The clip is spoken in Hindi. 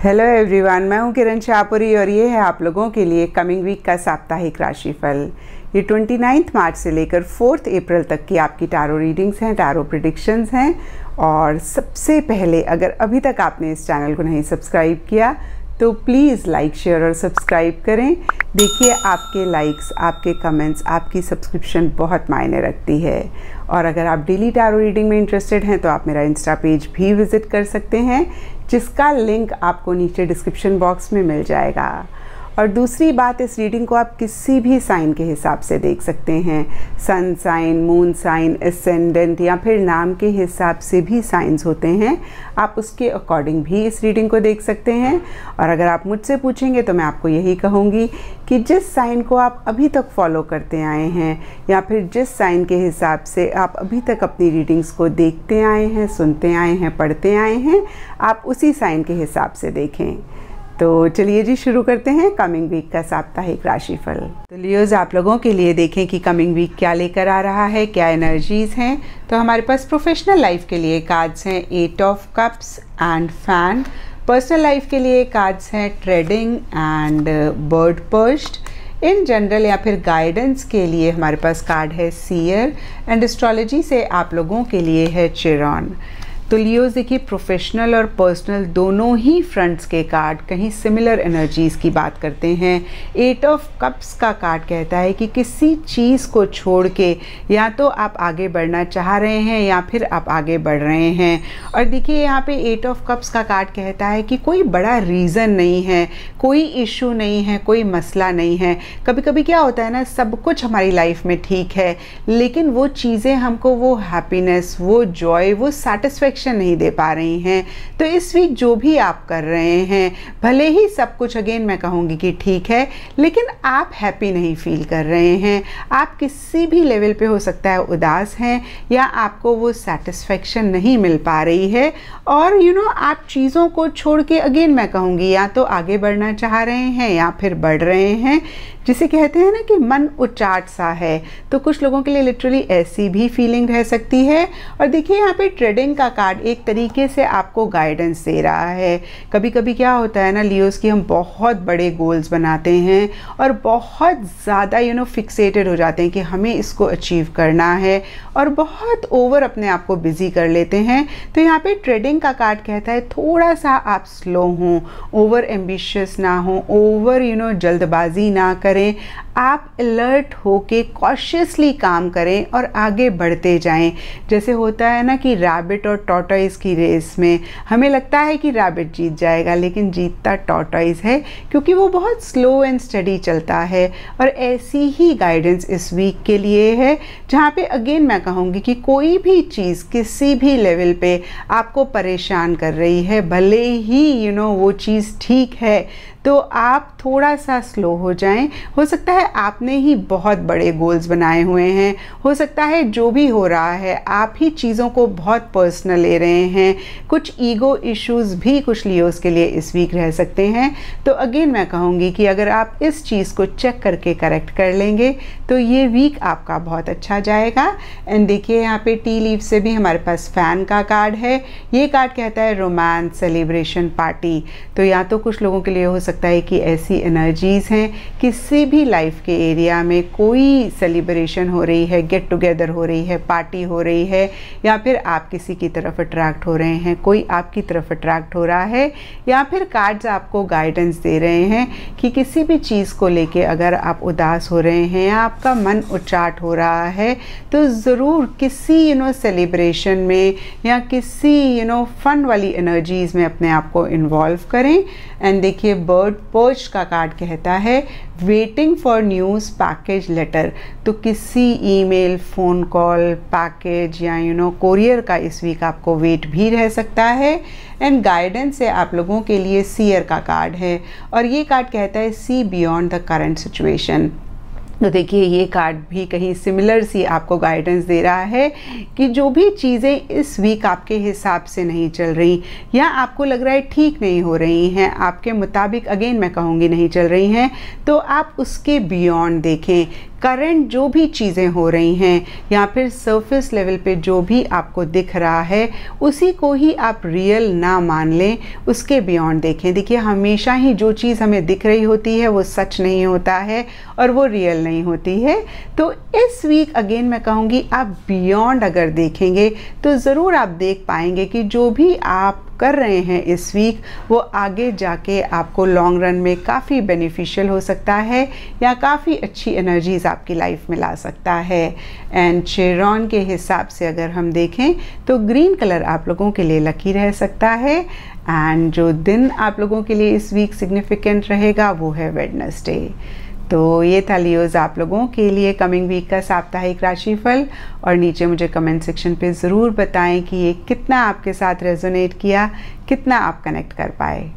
हेलो एवरीवन, मैं हूं किरण शाहपुरी और ये है आप लोगों के लिए कमिंग वीक का साप्ताहिक राशिफल। ये 29 मार्च से लेकर 4 अप्रैल तक की आपकी टैरो रीडिंग्स हैं, टैरो प्रेडिक्शंस हैं। और सबसे पहले अगर अभी तक आपने इस चैनल को नहीं सब्सक्राइब किया तो प्लीज़ लाइक, शेयर और सब्सक्राइब करें। देखिए, आपके लाइक्स, आपके कमेंट्स, आपकी सब्सक्रिप्शन बहुत मायने रखती है। और अगर आप डेली टैरो रीडिंग में इंटरेस्टेड हैं तो आप मेरा इंस्टा पेज भी विज़िट कर सकते हैं, जिसका लिंक आपको नीचे डिस्क्रिप्शन बॉक्स में मिल जाएगा। और दूसरी बात, इस रीडिंग को आप किसी भी साइन के हिसाब से देख सकते हैं। Sun sign, moon sign, ascendant या फिर नाम के हिसाब से भी साइंस होते हैं। आप उसके अकॉर्डिंग भी इस रीडिंग को देख सकते हैं। और अगर आप मुझसे पूछेंगे तो मैं आपको यही कहूँगी कि जिस साइन को आप अभी तक फॉलो करते आए हैं या फिर जिस साइन के हिसाब से आप अभी तक अपनी रीडिंग्स को देखते आए हैं, सुनते आए हैं, पढ़ते आए हैं, आप उसी साइन के हिसाब से देखें। तो चलिए जी, शुरू करते हैं कमिंग वीक का साप्ताहिक राशिफल। तो लियोज़, आप लोगों के लिए देखें कि कमिंग वीक क्या लेकर आ रहा है, क्या एनर्जीज़ हैं। तो हमारे पास प्रोफेशनल लाइफ के लिए कार्ड्स हैं 8 of cups and fan. Personal life के लिए कार्ड्स हैं trading and bird pursued. In general या फिर गाइडेंस के लिए हमारे पास कार्ड है सीयर एंड एस्ट्रोलॉजी से आप लोगों के लिए है चिरॉन। तो लियोज़, देखिए, प्रोफेशनल और पर्सनल दोनों ही फ्रंट्स के कार्ड कहीं सिमिलर एनर्जीज़ की बात करते हैं। 8 ऑफ कप्स का कार्ड कहता है कि किसी चीज़ को छोड़ के या तो आप आगे बढ़ना चाह रहे हैं या फिर आप आगे बढ़ रहे हैं। और देखिए, यहाँ पे 8 ऑफ कप्स का कार्ड कहता है कि कोई बड़ा रीज़न नहीं है, कोई इशू नहीं है, कोई मसला नहीं है। कभी कभी क्या होता है ना, सब कुछ हमारी लाइफ में ठीक है लेकिन वो चीज़ें हमको वो हैप्पीनेस, वो जॉय, वो सैटिस्फैक्शन नहीं दे पा रही हैं। तो इस वीक जो भी आप कर रहे हैं, भले ही सब कुछ अगेन मैं कहूँगी कि ठीक है, लेकिन आप हैप्पी नहीं फील कर रहे हैं। आप किसी भी लेवल पे हो सकता है उदास हैं या आपको वो सेटिस्फेक्शन नहीं मिल पा रही है। और आप चीज़ों को छोड़ के अगेन मैं कहूँगी या तो आगे बढ़ना चाह रहे हैं या फिर बढ़ रहे हैं, जिसे कहते हैं ना कि मन उचाट सा है। तो कुछ लोगों के लिए लिटरली ऐसी भी फीलिंग रह सकती है। और देखिए, यहाँ पे ट्रेडिंग का कार्ड एक तरीके से आपको गाइडेंस दे रहा है। कभी कभी क्या होता है ना लियोज़, कि हम बहुत बड़े गोल्स बनाते हैं और बहुत ज़्यादा फिक्सेटेड हो जाते हैं कि हमें इसको अचीव करना है और बहुत ओवर अपने आप को बिजी कर लेते हैं। तो यहाँ पे ट्रेडिंग का कार्ड कहता है थोड़ा सा आप स्लो हों, ओवर एम्बिशियस ना हो, ओवर जल्दबाजी ना करें। आप अलर्ट होके कॉशियसली काम करें और आगे बढ़ते जाएं। जैसे होता है ना कि रैबिट और टॉर्टॉइस की रेस में हमें लगता है कि रैबिट जीत जाएगा, लेकिन जीतता टॉर्टॉइस है क्योंकि वो बहुत स्लो एंड स्टडी चलता है। और ऐसी ही गाइडेंस इस वीक के लिए है, जहाँ पे अगेन मैं कहूँगी कि कोई भी चीज़ किसी भी लेवल पे आपको परेशान कर रही है, भले ही वो चीज़ ठीक है, तो आप थोड़ा सा स्लो हो जाएं। हो सकता है आपने ही बहुत बड़े गोल्स बनाए हुए हैं, हो सकता है जो भी हो रहा है आप ही चीज़ों को बहुत पर्सनल ले रहे हैं। कुछ ईगो इश्यूज़ भी कुछ लियोज़ के लिए इस वीक रह सकते हैं। तो अगेन मैं कहूँगी कि अगर आप इस चीज़ को चेक करके करेक्ट कर लेंगे तो ये वीक आपका बहुत अच्छा जाएगा। एंड देखिए, यहाँ पे टी लीव से भी हमारे पास फैन का कार्ड है। ये कार्ड कहता है रोमांस, सेलिब्रेशन, पार्टी। तो या तो कुछ लोगों के लिए हो सकता है कि ऐसी एनर्जीज़ हैं, किसी भी लाइफ के एरिया में कोई सेलिब्रेशन हो रही है, गेट टुगेदर हो रही है, पार्टी हो रही है, या फिर आप किसी की तरफ अट्रैक्ट हो रहे हैं, कोई आपकी तरफ अट्रैक्ट हो रहा है, या फिर कार्ड्स आपको गाइडेंस दे रहे हैं कि किसी भी चीज़ को लेके अगर आप उदास हो रहे हैं या आपका मन उचाट हो रहा है तो ज़रूर किसी सेलिब्रेशन में या किसी फन वाली एनर्जीज़ में अपने आप को इन्वॉल्व करें। एंड देखिए, बर्ड पर्च का कार्ड कहता है waiting for news, package, letter. तो किसी ईमेल, फ़ोन कॉल, पैकेज या कोरियर का इस वीक आपको वेट भी रह सकता है। एंड गाइडेंस से आप लोगों के लिए सीयर का कार्ड है और ये कार्ड कहता है see beyond the current situation. तो देखिए ये कार्ड भी कहीं सिमिलर सी आपको गाइडेंस दे रहा है कि जो भी चीज़ें इस वीक आपके हिसाब से नहीं चल रही या आपको लग रहा है ठीक नहीं हो रही हैं, आपके मुताबिक अगेन मैं कहूँगी नहीं चल रही हैं, तो आप उसके बियॉन्ड देखें। करंट जो भी चीज़ें हो रही हैं या फिर सरफेस लेवल पे जो भी आपको दिख रहा है उसी को ही आप रियल ना मान लें, उसके बियॉन्ड देखें। देखिए हमेशा ही जो चीज़ हमें दिख रही होती है वो सच नहीं होता है और वो रियल नहीं होती है। तो इस वीक अगेन मैं कहूँगी आप बियॉन्ड अगर देखेंगे तो ज़रूर आप देख पाएंगे कि जो भी आप कर रहे हैं इस वीक वो आगे जाके आपको लॉन्ग रन में काफ़ी बेनिफिशियल हो सकता है या काफ़ी अच्छी एनर्जीज आपकी लाइफ में ला सकता है। एंड चिरॉन के हिसाब से अगर हम देखें तो ग्रीन कलर आप लोगों के लिए लकी रह सकता है। एंड जो दिन आप लोगों के लिए इस वीक सिग्निफिकेंट रहेगा वो है वेडनेसडे। तो ये था लियोज़ आप लोगों के लिए कमिंग वीक का साप्ताहिक राशिफल। और नीचे मुझे कमेंट सेक्शन पे ज़रूर बताएं कि ये कितना आपके साथ रेजोनेट किया, कितना आप कनेक्ट कर पाए।